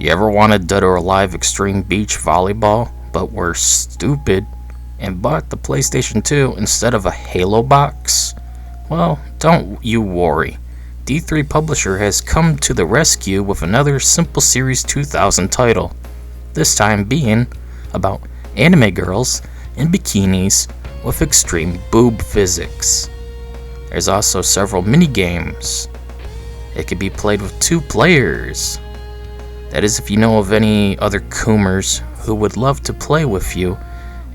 You ever wanted Dead or Alive Extreme Beach Volleyball, but were stupid and bought the PlayStation 2 instead of a Halo box? Well, don't you worry. D3 Publisher has come to the rescue with another Simple Series 2000 title, this time being about anime girls in bikinis with extreme boob physics. There's also several mini-games. It can be played with 2 players. That is if you know of any other Coomers who would love to play with you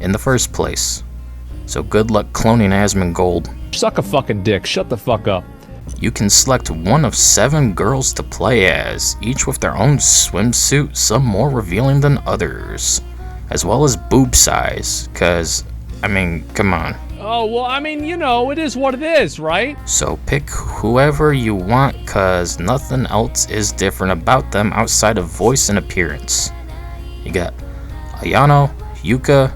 in the first place. So good luck cloning Asmongold. Suck a fucking dick, shut the fuck up. You can select one of 7 girls to play as, each with their own swimsuit, some more revealing than others, as well as boob size, cause, I mean, come on. Oh, well, I mean, you know, it is what it is, right? So pick whoever you want, cause nothing else is different about them outside of voice and appearance. You got Ayano, Yuuka,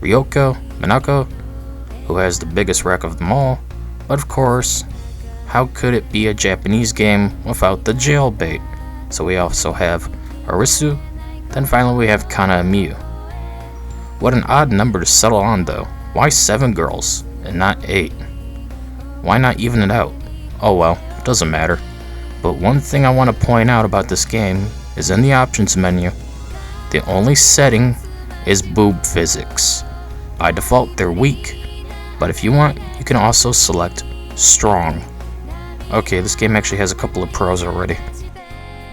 Ryouko, Minako, who has the biggest rack of them all, but of course, how could it be a Japanese game without the jailbait? So we also have Arisu, then finally we have Kana and Miyu. What an odd number to settle on though. Why 7 girls and not 8? Why not even it out? Oh well, it doesn't matter. But one thing I want to point out about this game is in the options menu, the only setting is boob physics. By default they're weak, but if you want, you can also select strong. Okay, this game actually has a couple of pros already.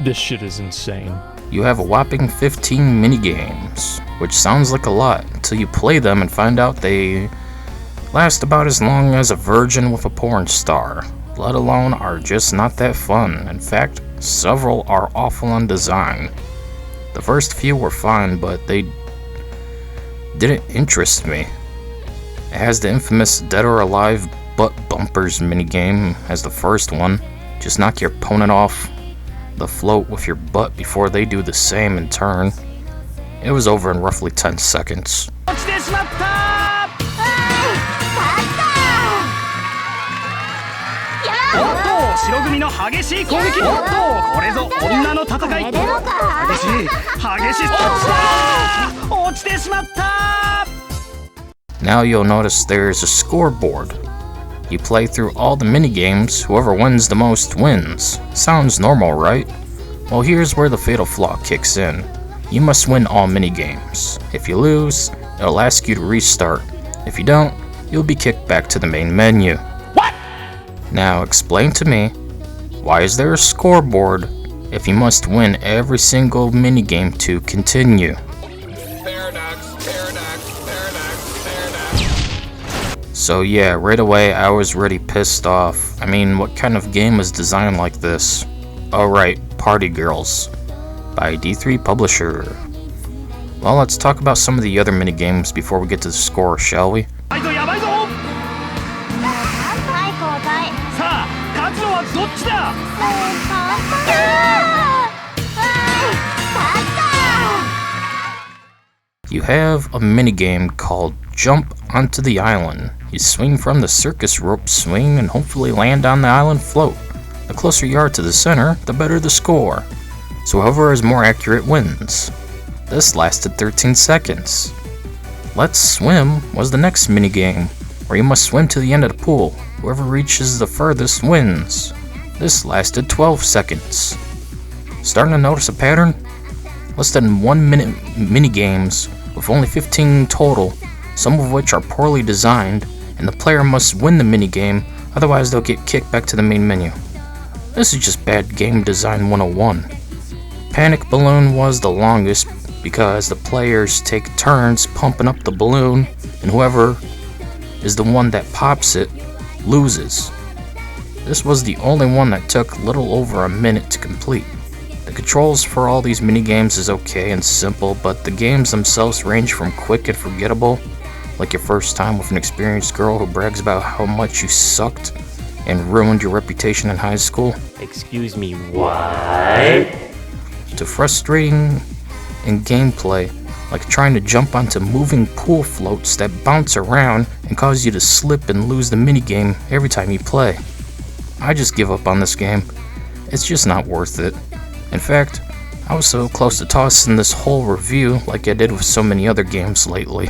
This shit is insane. You have a whopping 15 minigames, which sounds like a lot until you play them and find out they last about as long as a virgin with a porn star, let alone are just not that fun. In fact, several are awful on design. The first few were fine, but they didn't interest me. It has the infamous Dead or Alive butt bumpers minigame as the first one. Just knock your opponent off the float with your butt before they do the same in turn. It was over in roughly 10 seconds. Now you'll notice there's a scoreboard. You play through all the minigames, whoever wins the most wins. Sounds normal, right? Well, here's where the fatal flaw kicks in. You must win all minigames. If you lose, it'll ask you to restart. If you don't, you'll be kicked back to the main menu. What? Now explain to me, why is there a scoreboard if you must win every single minigame to continue? So yeah, right away I was really pissed off. I mean, what kind of game is designed like this? Alright, Party Girls by D3 Publisher. Well, let's talk about some of the other minigames before we get to the score, shall we? You have a minigame called Jump Onto the Island. You swing from the circus rope swing and hopefully land on the island float. The closer you are to the center, the better the score. So whoever is more accurate wins. This lasted 13 seconds. Let's Swim was the next minigame, where you must swim to the end of the pool. Whoever reaches the furthest wins. This lasted 12 seconds. Starting to notice a pattern? Less than 1 minute minigames with only 15 total, some of which are poorly designed, and the player must win the minigame, otherwise they'll get kicked back to the main menu. This is just bad game design 101. Panic Balloon was the longest because the players take turns pumping up the balloon, and whoever is the one that pops it loses. This was the only one that took little over a minute to complete. The controls for all these minigames is okay and simple, but the games themselves range from quick and forgettable, like your first time with an experienced girl who brags about how much you sucked and ruined your reputation in high school. Excuse me, what? To frustrating in gameplay, like trying to jump onto moving pool floats that bounce around and cause you to slip and lose the minigame every time you play. I just give up on this game. It's just not worth it. In fact, I was so close to tossing this whole review like I did with so many other games lately.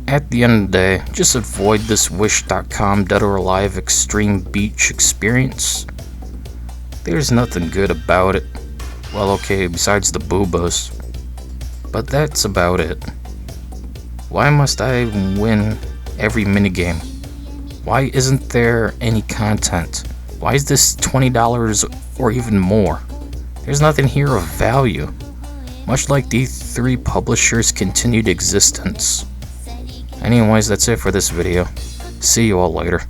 At the end of the day, just avoid this Wish.com Dead or Alive Extreme Beach experience. There's nothing good about it. Well, okay, besides the boobas. But that's about it. Why must I win every minigame? Why isn't there any content? Why is this $20 or even more? There's nothing here of value. Much like these three publishers' continued existence. Anyways, that's it for this video. See you all later.